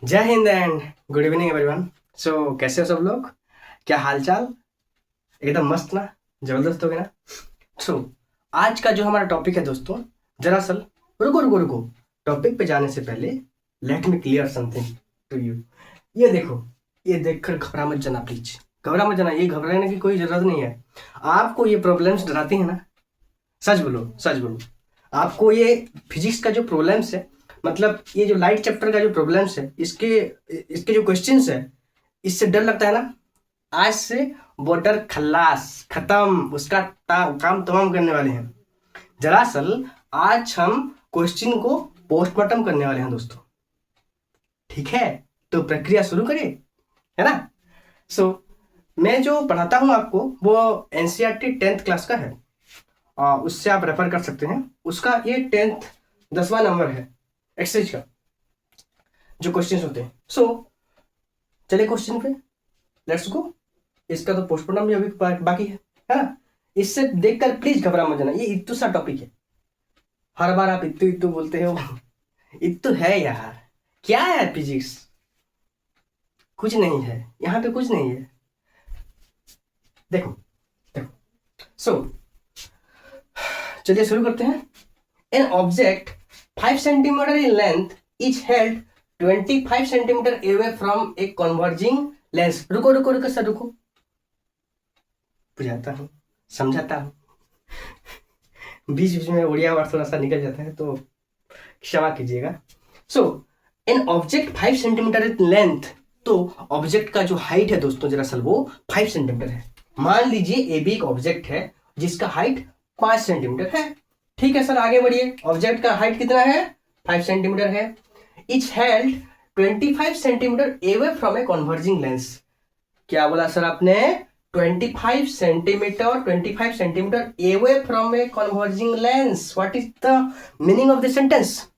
जय हिंद and good evening everyone. So कैसे हो सब लोग? क्या हालचाल? एकदम मस्त ना? जबरदस्त हो गया ना? सो आज का जो हमारा टॉपिक है दोस्तों, दरअसल रुको रुको रुको, टॉपिक पे जाने से पहले let me clear something to you. ये देखो, ये देखकर घबरा मत जाना प्लीज, घबरा मत जाना। ये घबराने की कोई जरूरत नहीं है। आपको ये प्रॉब्लम्स डराती है ना? सच बोलो, सच बोलो। आपको ये फिजिक्स का जो प्रॉब्लम्स है, मतलब ये जो लाइट चैप्टर का जो प्रॉब्लम्स है, इसके इसके जो क्वेश्चंस है, इससे डर लगता है ना? आज से वो डर खल्लास, खत्म, उसका काम तमाम करने वाले हैं। दरअसल आज हम क्वेश्चन को पोस्टमार्टम करने वाले हैं दोस्तों। ठीक है, तो प्रक्रिया शुरू करें, है ना? सो मैं जो पढ़ाता हूँ आपको वो एनसीईआरटी 10th क्लास का है। उससे आप रेफर कर सकते हैं। उसका ये 10th 10वां नंबर है एक्सरसाइज का, जो क्वेश्चंस होते हैं। चलिए क्वेश्चन पे, लेट्स गो। इसका तो पोस्टमार्टम भी अभी बाकी है ना? इससे देखकर प्लीज घबरा मत जाना। ये इत्तू सा टॉपिक है। हर बार आप इत्तू इत्तू बोलते हो। इत्तू है यार, क्या है फिजिक्स? कुछ नहीं है यहाँ पे, कुछ नहीं है। देखो देखो, चलिए शुरू करते हैं। N object 5 centimetre in length is held 25 centimetre away from a converging lens. रुको रुको रुको सर, रुको, बुझाता हूँ, समझाता हूँ। बीच बीच में उड़िया वर्ड थोड़ा सा निकल जाता है तो क्षमा कीजिएगा। So an object 5 centimetre in length, तो ऑब्जेक्ट का जो हाइट है दोस्तों दरअसल वो 5 सेंटीमीटर है। मान लीजिए ए बी एक ऑब्जेक्ट है जिसका हाइट 5 सेंटीमीटर है। ठीक है सर, आगे बढ़िए। ऑब्जेक्ट का हाइट कितना है? 5 सेंटीमीटर है। Etch held 25 centimetre away from a converging lens. क्या बोला सर आपने? 25 centimetre away from a converging lens. What is the meaning of this sentence?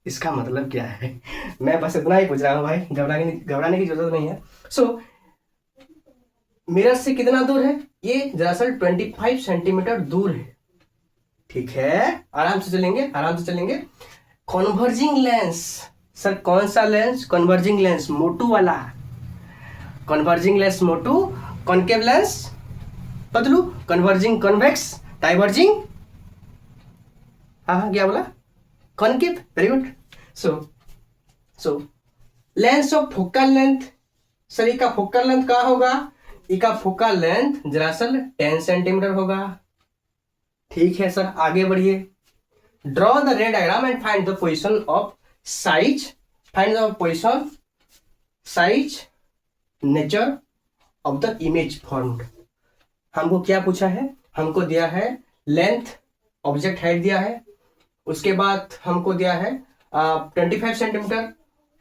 इसका मतलब क्या है? मैं बस इतना ही पूछ रहा हूँ भाई, घबराने की जरूरत नहीं है। मिरर से कितना दूर है? ये दरअसल 25 सेंटीमीटर दूर है। ठीक है, आराम से चलेंगे, आराम से चलेंगे। कन्वर्जिंग लेंस, सर कौन सा लेंस? कन्वर्जिंग लेंस, मोटू वाला। कन्वर्जिंग लेंस मोटू, कॉनकेव लेंस पतलू, कन्वर्जिंग कन्वेक्स, डाइवर्जिंग, हाँ हाँ क्या बोला? Concave, very good. So lens of focal length, sir इसका फोकल लेंथ क्या होगा? इसका फोकल लेंथ दरअसल 10 सेंटीमीटर होगा। ठीक है सर, आगे बढ़िए। Draw the red diagram and find the position of size, find the position, size, nature of the image formed. हमको क्या पूछा है? हमको दिया है लेंथ, ऑब्जेक्ट हाइट दिया है। उसके बाद हमको दिया है 25 सेंटीमीटर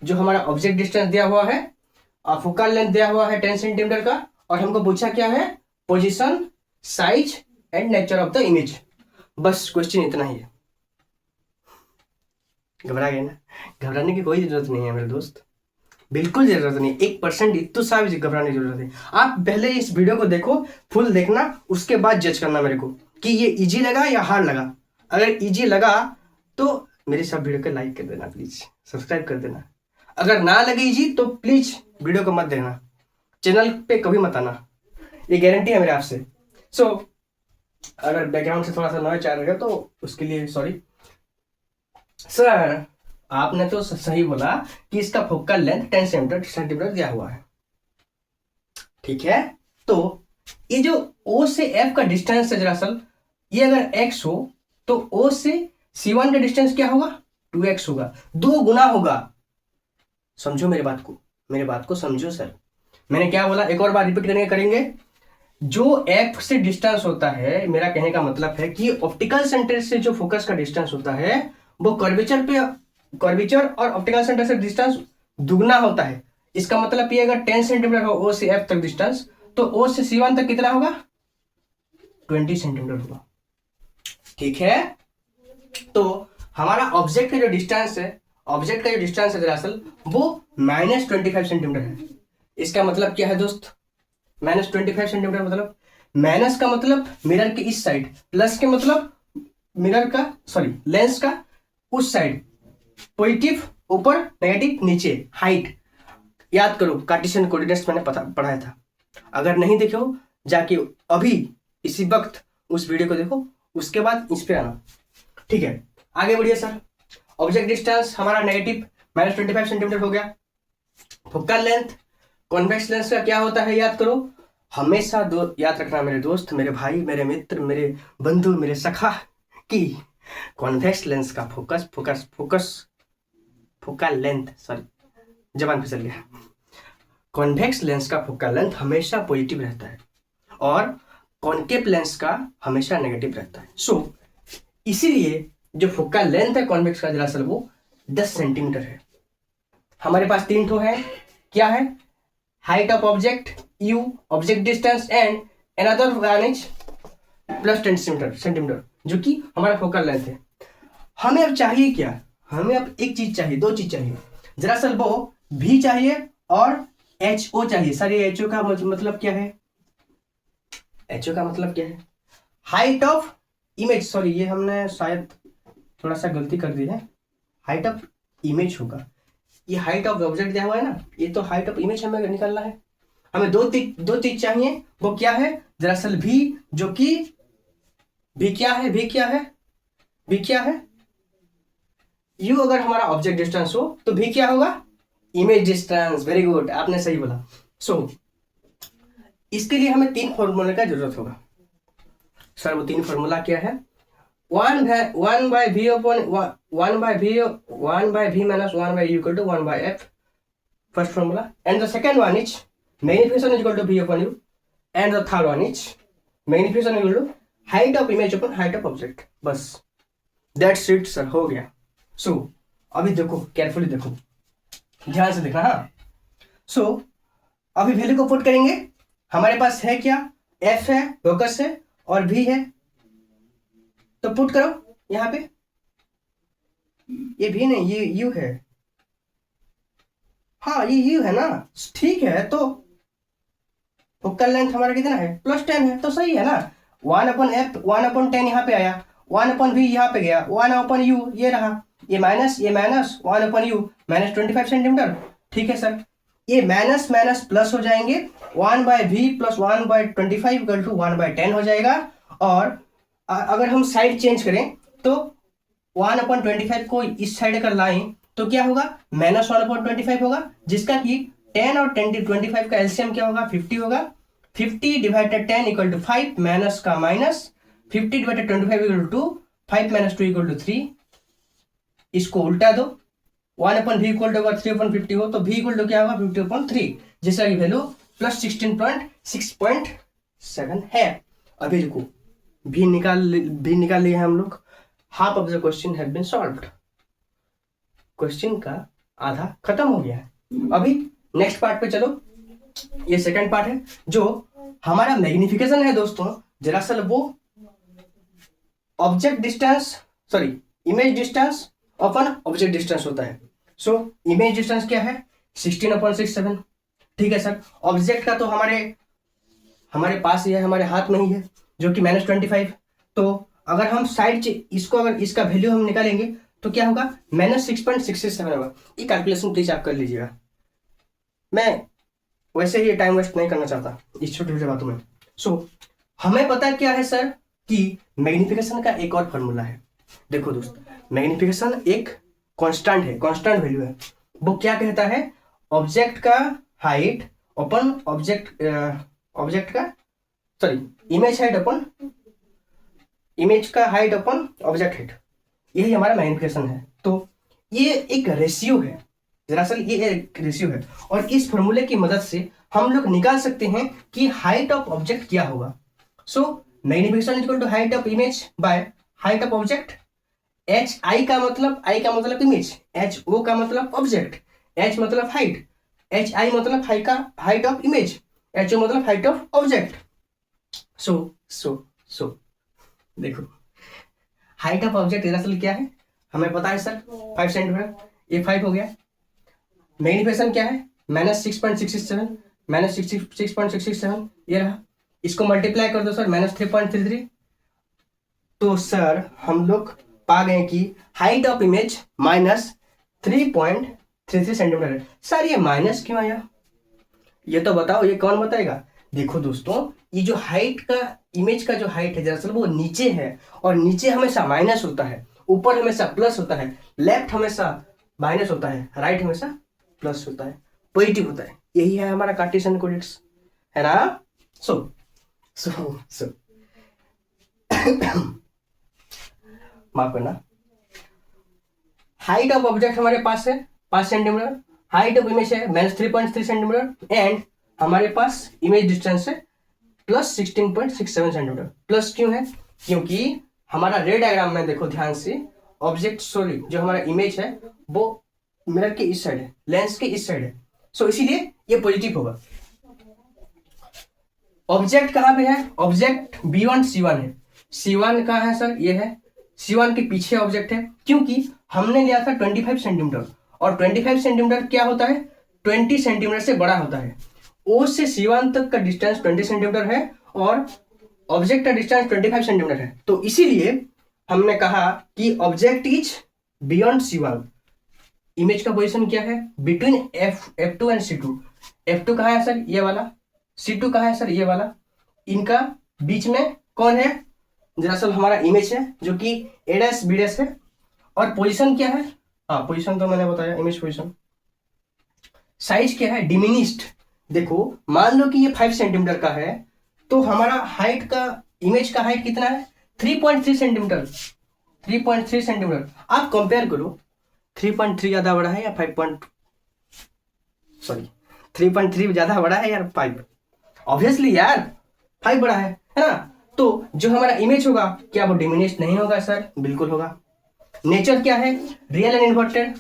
जो हमारा ऑब्जेक्ट डिस्टेंस दिया हुआ है, फोकल लेंथ दिया हुआ है 10 सेंटीमीटर का, और हमको पूछा क्या है? Position, size and nature of the image. बस क्वेश्चन इतना ही है। घबरा गए ना? घबराने की कोई जरूरत नहीं है मेरे दोस्त, बिल्कुल जरूरत नहीं। 1% इतना सा भी घबराने की जरूरत है। आप पहले इस वीडियो को देखो, फुल देखना, उसके बाद जज करना मेरे को कि ये इजी लगा या हार्ड लगा। अगर इजी लगा तो मेरे सब वीडियो को लाइक कर देना प्लीज, सब्सक्राइब कर देना। अगर ना लगे इजी तो प्लीज वीडियो को मत देखना, चैनल पे कभी मत आना, ये गारंटी है मेरे आपसे। अगर बैकग्राउंड से थोड़ा सा नॉइज आ रहा है तो उसके लिए सॉरी। सर आपने तो सही बोला कि इसका फोकल लेंथ 10 सेंटीमीटर दिया हुआ है। ठीक है, तो ये जो O से F का डिस्टेंस है दरअसल, ये अगर x हो तो O से C1 का डिस्टेंस क्या होगा? 2x होगा, 2 गुना होगा। समझो मेरे बात को, मेरे बात को समझो सर। मैंने क्या बोला, एक और बार रिपीट करेंगे। जो F से डिस्टेंस होता है, मेरा कहने का मतलब है कि ऑप्टिकल सेंटर से जो फोकस का डिस्टेंस होता है वो कर्वेचर और ऑप्टिकल सेंटर से डिस्टेंस दुगना होता है। इसका मतलब ये अगर 10 सेंटीमीटर हो O से F तक डिस्टेंस, तो O से C1 तक कितना होगा? 20 सेंटीमीटर होगा। ठीक है, तो हमारा ऑब्जेक्ट का जो डिस्टेंस है, ऑब्जेक्ट का जो डिस्टेंस है दरअसल वो -25 सेंटीमीटर है। इसका मतलब क्या है दोस्त? -25 सेंटीमीटर मतलब, माइनस का मतलब मिरर के इस साइड, प्लस के मतलब मिरर का लेंस का उस साइड, पॉजिटिव ऊपर नेगेटिव नीचे, हाइट। याद करो कार्टेशियन कोऑर्डिनेट्स मैंने पढ़ाया था, अगर नहीं देखे हो जाके अभी इसी वक्त उस वीडियो को देखो, उसके बाद इस पे आना, ठीक है। आगे बढ़िए सर। ऑब्जेक्ट डिस्टेंस हमारा नेगेटिव -25 सेंटीमीटर हो गया। फोकल लेंथ कॉन्वेक्स लेंस का क्या होता है याद करो, हमेशा याद रखना मेरे दोस्त, मेरे भाई, मेरे मित्र, मेरे बंधु, मेरे सखा, कि कॉन्वेक्स लेंस का फोकल लेंथ, सॉरी जबान फिसल गया, कॉन्वेक्स लेंस का फोकल लेंथ हमेशा पॉजिटिव रहता है और कॉनकेव लेंस का हमेशा नेगेटिव रहता है। सो इसीलिए जो फोकल लेंथ है कॉन्वेक्स का दरअसल वो 10 सेंटीमीटर है। हमारे पास 3 ठो है, क्या है, height of object u, object distance and another one is +10 centimetre, जो कि हमारा फोकल लेंथ है। हमें अब चाहिए क्या, हमें अब एक चीज चाहिए, 2 चीज चाहिए, दरअसल वो v चाहिए और ho चाहिए। सर ये ho का मतलब क्या है, ho का मतलब क्या है, हाइट ऑफ इमेज, सॉरी ये हमने शायद थोड़ा सा गलती कर दी है, हाइट ऑफ इमेज होगा, ये हाइट ऑफ ऑब्जेक्ट दिया हुआ है ना, ये तो हाइट ऑफ इमेज हमें निकालना है। हमें दो चीज चाहिए, वो क्या है, दरअसल भी, जो कि भी क्या है यू, अगर हमारा ऑब्जेक्ट डिस्टेंस हो तो भी क्या होगा, इमेज डिस्टेंस। वेरी गुड, आपने सही बोला। सो इसके लिए हमें 3 फॉर्मूले का जरूरत होगा। सर वो 3 फॉर्मूला क्या है, 1 by v upon 1 by v minus 1 by u equal to 1 by f, first formula, and the second one is magnification is equal to v upon u, and the third one is magnification is equal to height of image upon height of object। बस that's it sir, हो गया। सो अभी देखो, carefully देखो, ध्यान से देखना, हाँ। सो अभी वैल्यू को पुट करेंगे, हमारे पास है क्या, f है, फोकस है और v है, तो पुट करो यहां पे, ये भी नहीं, ये यू है, हाँ ये यू है ना, ठीक है। तो फोकल लेंथ हमारा कितना है, +10 है, तो सही है ना। 1/f 1/10 यहाँ पे आया, 1/v यहाँ पे गया, 1/u ये रहा, ये माइनस 1/u -25 सेंटीमीटर, ठीक है सर। ये माइनस माइनस प्लस हो जाएंगे, 1/v + 1/25 इक्वल टू 1/10 हो जाएगा। और अगर हम साइड चेंज करें तो 1/25 को इस साइड अगर लाएं तो क्या होगा, -1/25 होगा, जिसका कि 10 और 25 का एलसीएम क्या होगा, 50 होगा। 50 डिवाइडेड 10 इक्वल टू 5, माइनस का माइनस, 50 divided 25 equal to 5 - 2 equal to 3। इसको उल्टा दो, 1/v इक्वल टू 3/50 हो तो v इक्वल टू क्या होगा, 50/3, जिसका की वैल्यू +16.6.7 है। अभी देखो भी निकाल लिए हम लोग, half of the question have been solved, question का आधा खत्म हो गया है। अभी नेक्स्ट पार्ट पे चलो, ये सेकंड पार्ट है, जो हमारा मैग्निफिकेशन है दोस्तों, दरअसल वो object distance, sorry image distance अपन ऑब्जेक्ट डिस्टेंस होता है। सो इमेज डिस्टेंस क्या है, 16/67, ठीक है सर। ऑब्जेक्ट का तो हमारे पास ही है, हमारे हाथ में ही है, जो कि -25। तो अगर हम साइड इसको, अगर इसका वैल्यू हम निकालेंगे तो क्या होगा, -6.67 होगा। ये कैलकुलेशन प्लीज आप कर लीजिएगा, मैं वैसे ही टाइम वेस्ट नहीं करना चाहता इस छोटी छोटी बातों में। सो हमें पता क्या है सर, कि मैग्निफिकेशन का एक और फॉर्मूला है। देखो दोस्त, मैग्निफिकेशन एक कांस्टेंट है, कांस्टेंट वैल्यू है। वो क्या कहता है, ऑब्जेक्ट का हाइट अपन ऑब्जेक्ट का, सॉरी इमेज हाइट अपन इमेज का हाइट अपन ऑब्जेक्ट हाइट, यही हमारा मैग्निफिकेशन है। तो ये एक रेशियो है, दरअसल ये एक रेशियो है, और इस फॉर्मूले की मदद से हम लोग निकाल सकते हैं कि हाइट ऑफ ऑब्जेक्ट क्या होगा। So magnification equal to height of image by height of object. I का मतलब इमेज, HO का मतलब ऑब्जेक्ट, H मतलब हाइट, HI मतलब हाइट ऑफ इमेज, HO मतलब हाइट ऑफ ऑब्जेक्ट। सो देखो हाइट ऑफ ऑब्जेक्ट दरअसल क्या है, हमें पता है सर 5 सेंटीमीटर, ये 5 हो गया। मैग्निफिकेशन क्या है, -6.67, -6.67 ये रहा। इसको मल्टीप्लाई कर दो सर, -3.33। तो सर हम लोग पा गए कि हाइट ऑफ इमेज -3.33 3 सेंटीमीटर है। सर ये माइनस क्यों आया, ये तो बताओ, ये कौन बताएगा। देखो दोस्तों, ये जो हाइट का, इमेज का जो हाइट है दरअसल वो नीचे है, और नीचे हमेशा माइनस होता है, ऊपर हमेशा प्लस होता है, लेफ्ट हमेशा माइनस होता है, राइट हमेशा प्लस होता है, पॉजिटिव होता है। यही है हमारा कार्टेशियन कोऑर्डिनेट्स, है ना। सो सो माफ करना। हाइट ऑफ ऑब्जेक्ट हमारे पास है 5 सेंटीमीटर, हाइट ऑफ इमेज है -3.3 सेंटीमीटर, एंड हमारे पास इमेज डिस्टेंस है +16.67 सेंटीमीटर। प्लस क्यों है, क्योंकि हमारा रे डायग्राम में देखो ध्यान से, ऑब्जेक्ट सॉरी जो हमारा इमेज है वो मिरर के इस साइड है, लेंस के इस साइड है, सो इसीलिए ये पॉजिटिव होगा। ऑब्जेक्ट कहाँ पे है, ऑब्जेक्ट B1 C1 है। C1 कहाँ है सर, ये है, C1 के पीछे ऑब्जेक्ट है, क्योंकि हमने लिया था 25 सेंटीमीटर, और 25 सेंटीमीटर क्या होता है, 20 सेंटीमीटर से बड़ा होता है। O से C1 तक का डिस्टेंस 20 सेंटीमीटर है, और ऑब्जेक्ट का डिस्टेंस 25 सेंटीमीटर है, तो इसीलिए हमने कहा कि object is beyond C1। Image का पोजीशन क्या है, between F2 and C2। F2 कहाँ है सर, ये वाला, C2 कहाँ है सर, ये वाला, इनका बीच में कौन है, दरअसल हमारा इमेज है, जो कि A' B' है। और पोजीशन क्या है, हाँ पोजीशन तो मैंने बताया, इमेज पोजीशन। साइज क्या है, डिमिनिश्ड। देखो मान लो कि ये 5 सेंटीमीटर का है, तो हमारा हाइट का, इमेज का हाइट कितना है, 3.3 सेंटीमीटर, 3.3 सेंटीमीटर। आप कंपेयर करो, 3.3 ज्यादा बड़ा है या 3.3 ज्यादा बड़ा है यार 5, ऑब्वियसली यार 5 बड़ा है ना। तो जो हमारा इमेज होगा क्या वो डिमिनिश नहीं होगा सर, बिल्कुल होगा। नेचर क्या है, रियल एंड इन्वर्टेड।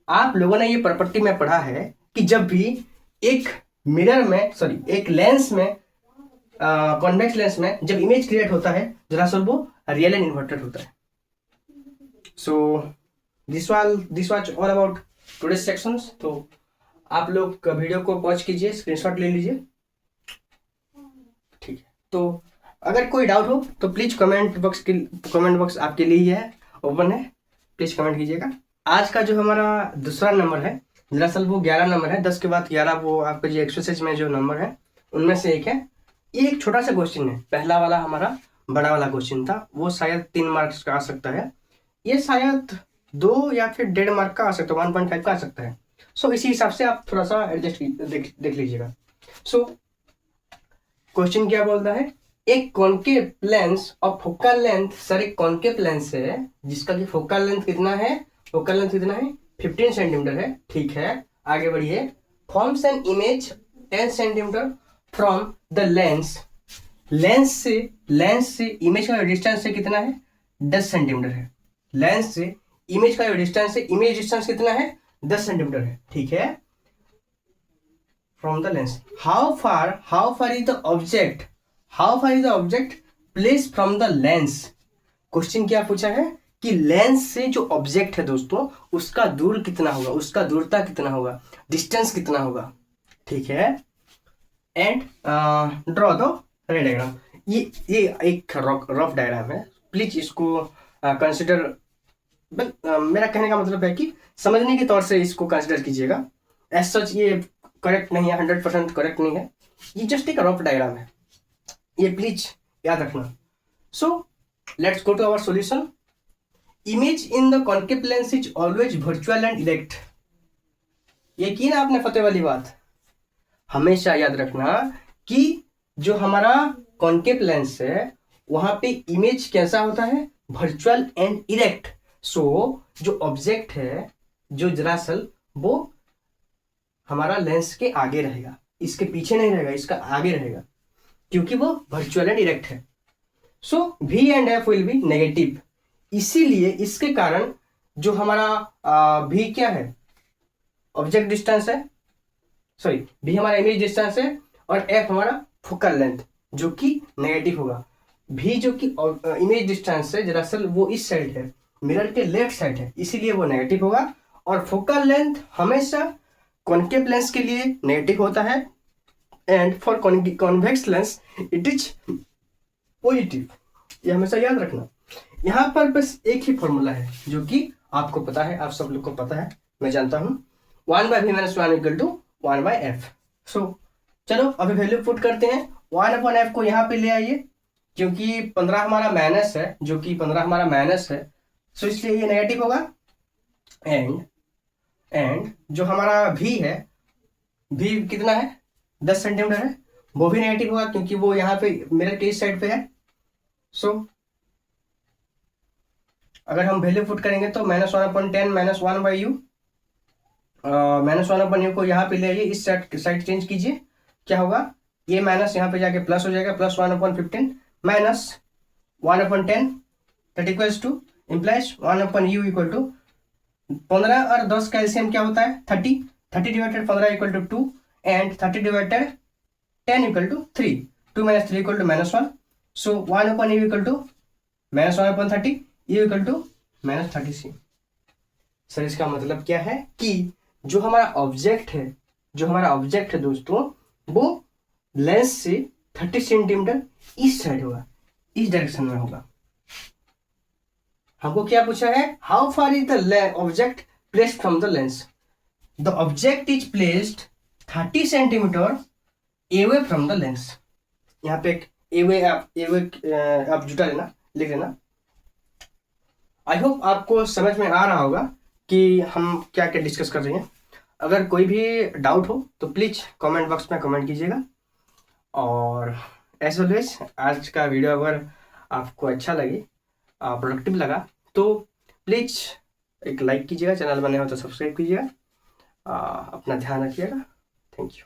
आप लोगों ने ये प्रॉपर्टी में पढ़ा है कि जब भी एक मिरर में, सॉरी एक लेंस में, कॉन्वेक्स लेंस में जब इमेज क्रिएट होता है दरअसल वो रियल एंड इन्वर्टेड होता है। So this was all about today's sections. तो आप लोग वीडियो को पॉज कीजिए, स्क्रीनशॉट ले लीजिए, ठीक है। तो अगर कोई डाउट हो तो प्लीज कमेंट बॉक्स आपके लिए ही है, ओपन है, प्लीज कमेंट कीजिएगा। आज का जो हमारा दूसरा नंबर है दरअसल वो 11 नंबर है, 10 के बाद 11 वो आपका जो एक्सरसाइज में जो नंबर है उनमें से एक है। ये एक छोटा सा क्वेश्चन है, पहला वाला हमारा बड़ा वाला क्वेश्चन था, वो शायद 3 मार्क्स का आ सकता है, ये शायद 2 या फिर 1.5 मार्क का आ सकता है, 1.5 का आ सकता है। सो इसी हिसाब से आप थोड़ा सा एडजस्ट देख लीजिएगा। सो क्वेश्चन क्या बोलता है, एक कॉनकेव लेंस और फोकल लेंथ, सर एक कॉनकेव लेंस है जिसका कि फोकल लेंथ कितना है, 15 सेंटीमीटर है, ठीक है। आगे बढ़िए, forms an image 10 centimetre from the lens. Lens से इमेज का डिस्टेंस से कितना है, 10 सेंटीमीटर है। लेंस से इमेज का जो डिस्टेंस है, इमेज डिस्टेंस कितना है, 10 सेंटीमीटर है, ठीक है। From the lens, how far is the object place from the lens. Question क्या पूछा है कि लेंस से जो ऑब्जेक्ट है दोस्तों उसका दूर कितना होगा, उसका दूरता कितना होगा, डिस्टेंस कितना होगा, ठीक है। एंड ड्रॉ द रे डायग्राम। ये एक रफ डायग्राम है, प्लीज इसको कंसिडर, मेरा कहने का मतलब है कि समझने के तौर से इसको कंसिडर कीजिएगा। एज सच ये करेक्ट नहीं है, 100% करेक्ट नहीं है, ये जस्ट एक रफ डायग्राम है, ये प्लीज याद रखना। So let's go to our solution. Image in the concave lens is always virtual and erect. ये की ना आपने फतेह वाली बात, हमेशा याद रखना कि जो हमारा कॉनकेव लेंस है वहां पे इमेज कैसा होता है, वर्चुअल एंड इरेक्ट। सो जो ऑब्जेक्ट है जो दरअसल वो हमारा लेंस के आगे रहेगा, इसके पीछे नहीं रहेगा, इसका आगे रहेगा, क्योंकि वो वर्चुअल एंड इरेक्ट है। सो V and F will be negative, इसीलिए इसके कारण जो हमारा V क्या है, ऑब्जेक्ट डिस्टेंस है, सॉरी V हमारा इमेज डिस्टेंस है, और F हमारा फोकल लेंथ जो कि नेगेटिव होगा। V जो कि इमेज डिस्टेंस है दरअसल वो इस साइड है, मिरर के लेफ्ट साइड है, इसीलिए वो नेगेटिव होगा। और फोकल लेंथ हमेशा कॉनकेव लेंस के लिए नेगेटिव होता है, and for convex lens it is positive. ये हमेशा याद रखना। यहाँ पर बस एक ही फॉर्मूला है जो कि आपको पता है, आप सब लोग को पता है, मैं जानता हूँ। 1/v minus 1 equal to 1/f। सो चलो अभी वैल्यू पुट करते हैं। 1/f को यहाँ पे ले आइए, क्योंकि 15 हमारा माइनस है, जो कि 15 हमारा माइनस है, सो इसलिए ये नेगेटिव होगा। एंड जो हमारा v है, v कितना है 10 सेंटीमीटर है, वो भी नेगेटिव होगा क्योंकि वो यहाँ पे मिरर के इस साइड पे है। सो अगर हम वैल्यू पुट करेंगे तो -1/10 -1/u, -1/u को यहाँ पे ले आइए, इस साइड चेंज कीजिए, क्या होगा, ये माइनस यहाँ पे जाके प्लस हो जाएगा, +1/15 -1/10 that equals to implies 1/u equal to 15 और 10 का एलसीएम क्या होता है 30, 30 divided 15 equal to 2 and 30 divided 10 equal to 3, 2 - 3 equal to -1। So 1/u equal to -1/30, u equal to -30c। Sir इसका मतलब क्या है कि जो हमारा ऑब्जेक्ट है दोस्तों, वो लेंस से 30 सेंटीमीटर इस साइड होगा, इस डायरेक्शन में होगा। हमको क्या पूछा है, how far is the object placed from the lens. The object is placed 30 centimetre away from the lens. यहाँ पे एक आप जुटा लेना, लिख लेना। आई होप आपको समझ में आ रहा होगा कि हम क्या क्या डिस्कस कर रहे हैं। अगर कोई भी डाउट हो तो प्लीज़ कमेंट बॉक्स में कमेंट कीजिएगा। और एज ऑलवेज आज का वीडियो अगर आपको अच्छा लगे, प्रोडक्टिव लगा, तो प्लीज़ एक लाइक कीजिएगा, चैनल बने हो तो सब्सक्राइब कीजिएगा। अपना ध्यान रखिएगा। Thank you.